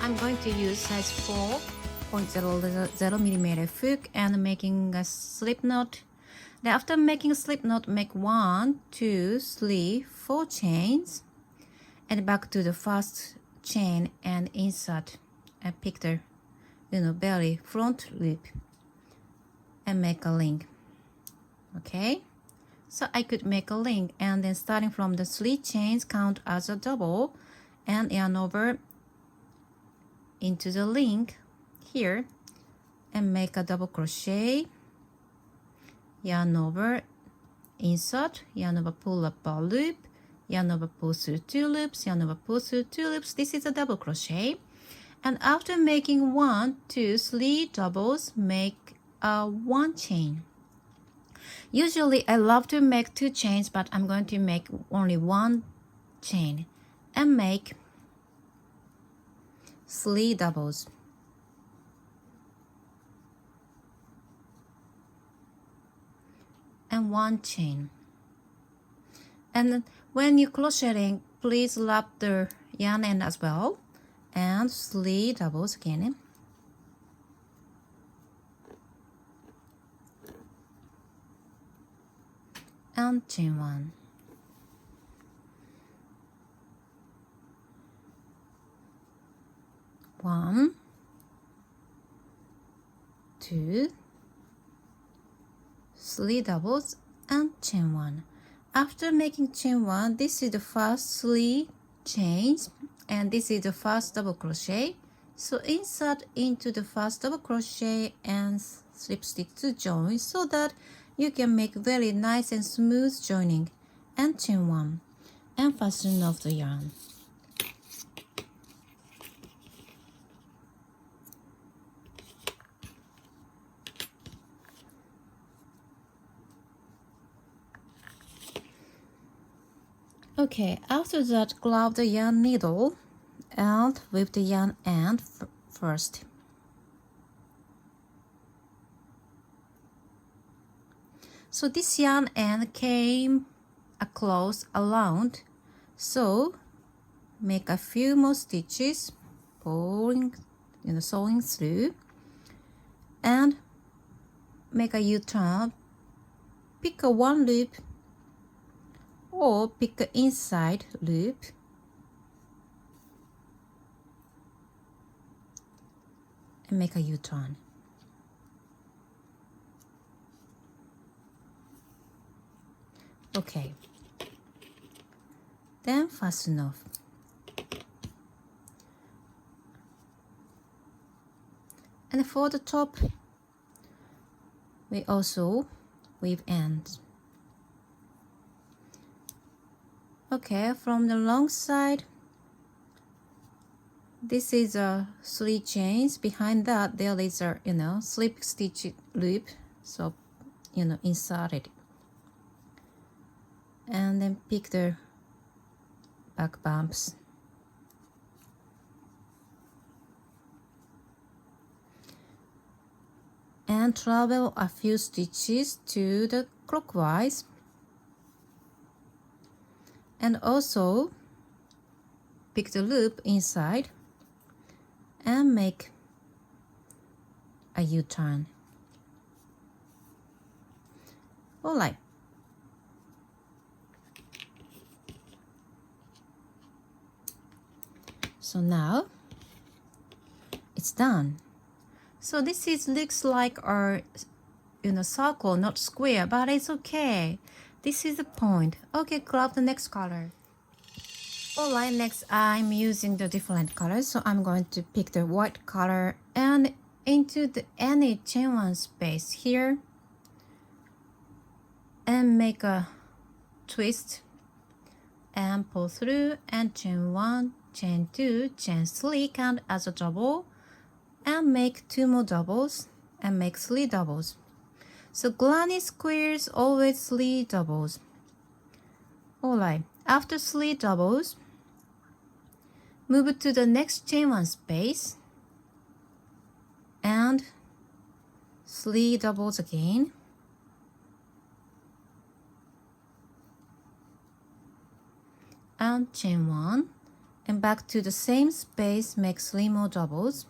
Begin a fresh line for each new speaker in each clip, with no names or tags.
I'm going to use size 4.00 millimeter hook and making a slip knot. Then after making a slip knot, make 1, 2, 3, 4 chains and back to the first chain and insert and pick the belly front loop and make a ring. Okay, so I could make a ring, and then starting from the 3 chains, count as a double and yarn over into the ring here and make a double crochet, yarn over, insert, yarn over, pull up a loop, yarn over, pull through 2 loops, yarn over, pull through 2 loops. This is a double crochet. And after making 1, 2, 3 doubles, make a 1 chain. Usually I love to make 2 chains, but I'm going to make only 1 chain and make 3 doubles. And 1 chain. And when you crocheting, please wrap the yarn end as well. And 3 doubles again. And chain 1. One, 2, 3 doubles and chain 1. After making chain 1, this is the first 3 chains and this is the first double crochet. So insert into the first double crochet and slip stitch to join so that you can make very nice and smooth joining, and chain 1 and fasten off the yarn. Okay, after that, grab the yarn needle and whip the yarn end first. So this yarn end came across around, so make a few more stitches, pulling, sewing through, and make a U-turn. Pick a 1 loop or pick an inside loop and make a U-turn. Okay, then fasten off. And for the top, we also weave ends. Okay, from the long side, this is a 3 chains. Behind that, there is a slip stitch loop. So, insert it, and then pick the back bumps. And travel a few stitches to the clockwise. And also pick the loop inside and make a U-turn. Alright. So now it's done. So this looks like a circle, not square, but it's okay. This is the point. Okay, grab the next color. Alright, next I'm using the different colors. So I'm going to pick the white color and into any chain 1 space here and make a twist and pull through and chain 1, chain 2, chain 3, count as a double and make 2 more doubles and make 3 doubles. So granny squares, always 3 doubles. Alright, after 3 doubles, move to the next chain 1 space and 3 doubles again. And chain 1 and back to the same space, make 3 more doubles.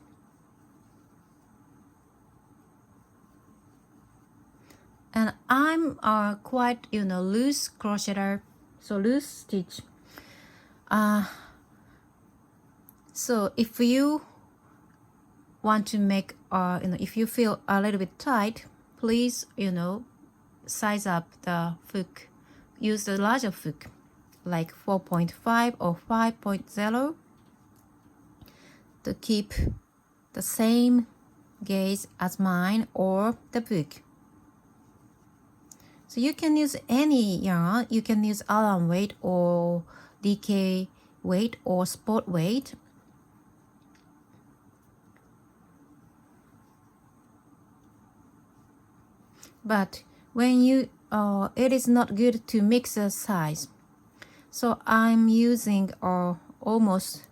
And I'm quite, loose crocheter, so loose stitch. So if you want to make, if you feel a little bit tight, please, size up the hook. Use the larger hook, like 4.5 or 5.0, to keep the same gauge as mine or the book. So you can use any yarn. You can use Allen weight or DK weight or sport weight. But when you, it is not good to mix the size. So I'm using almost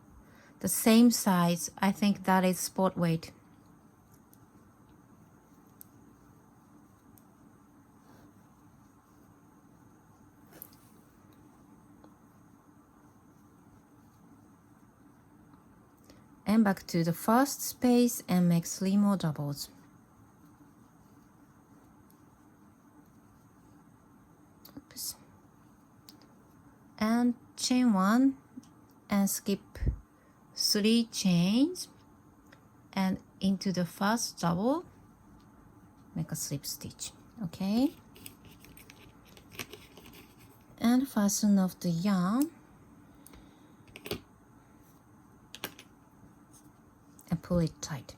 the same size. I think that is sport weight. And back to the first space and make 3 more doubles. Oops. And chain 1 and skip 3 chains and into the first double, make a slip stitch. Okay, and fasten off the yarn and pull it tight.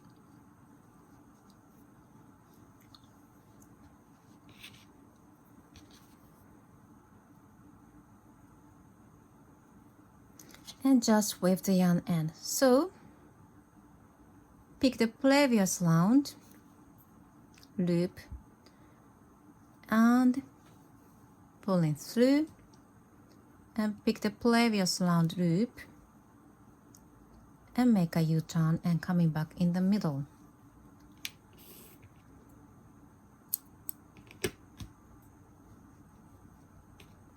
And just wave the yarn end. So pick the previous round loop and pulling through, and pick the previous round loop and make a U-turn and coming back in the middle.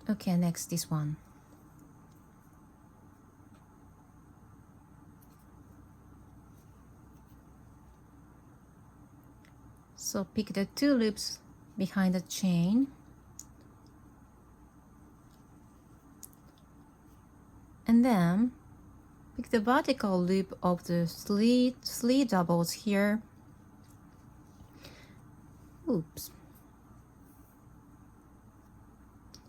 Okay, next this one. So pick the 2 loops behind the chain and then pick the vertical loop of the three doubles here. Oops.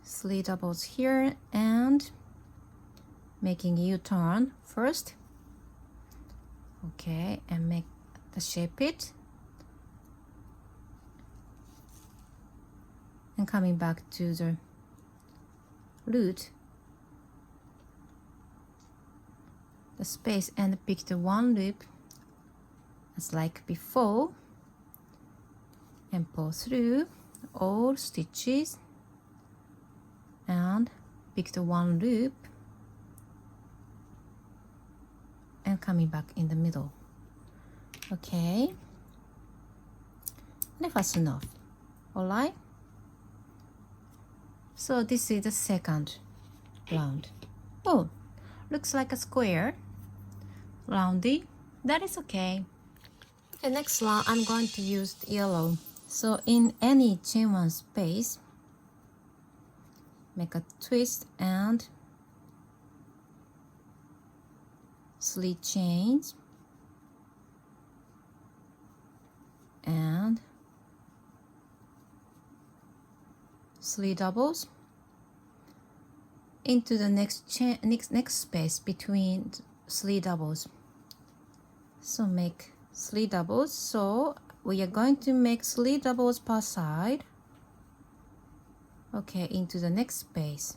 3 doubles here and making U-turn first. Okay, and make the shape it. And coming back to the root, the space, and pick the 1 loop as like before and pull through all stitches and pick the 1 loop and coming back in the middle. Okay, and fasten off. All right, so this is the second round. Oh, looks like a square, roundy. That is okay. The next round I'm going to use yellow. So in any chain 1 space, make a twist and 3 chains and 3 doubles into the next space between 3 doubles. So make 3 doubles. So we are going to make 3 doubles per side. Okay, into the next space.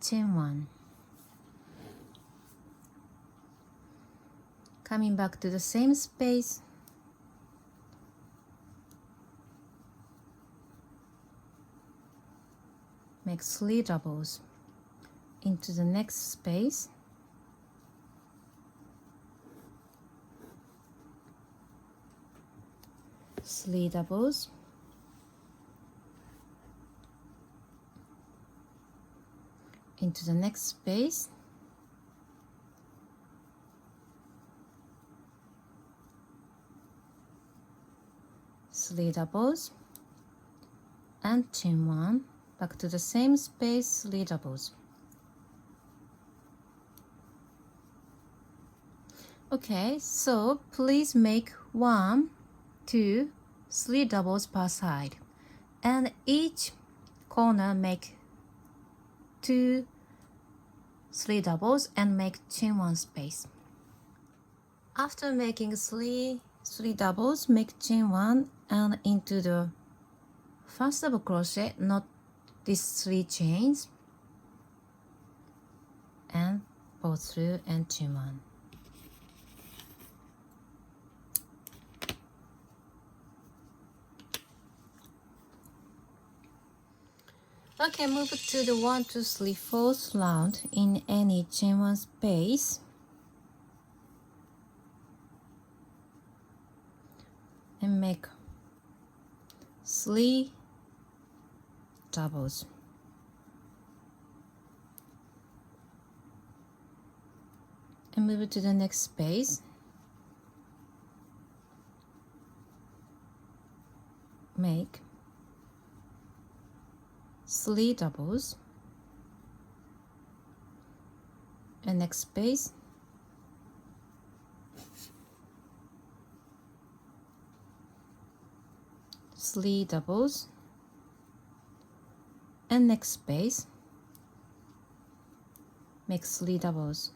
Chain 1. Coming back to the same space. Make 3 doubles into the next space. Three doubles into the next space, three doubles and chain one, back to the same space, three doubles. Okay, so please make 1, 2, 3 doubles per side, and each corner make 2, 3 doubles and make chain one space. After making three doubles, make chain one and into the first double crochet, not these 3 chains, and pull through and chain one. Okay, move to the 1, 2, 3, 4th round in any chain one space. And make 3 doubles. And move to the next space. Make 3 doubles, and next space, three doubles, and next space, make 3 doubles.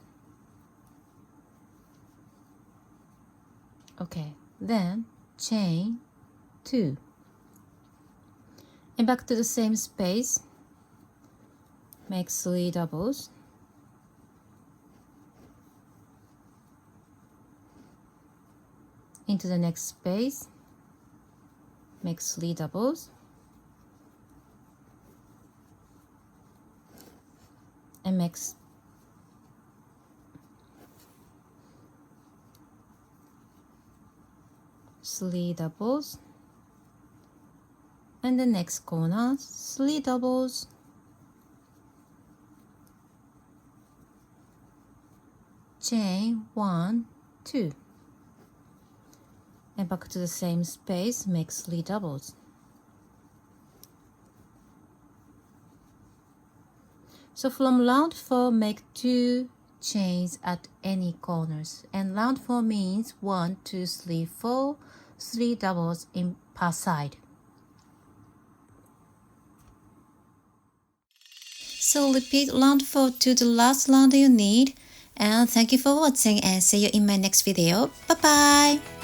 Okay, then chain 2. And back to the same space, make 3 doubles, into the next space, make 3 doubles, and make 3 doubles, and the next corner, 3 doubles, chain 1, 2, and back to the same space, make 3 doubles. So from round 4, make 2 chains at any corners, and round 4 means 1, 2, 3, 4, 3 doubles in per side. So repeat round 4 to the last round you need. And thank you for watching, and see you in my next video. Bye bye!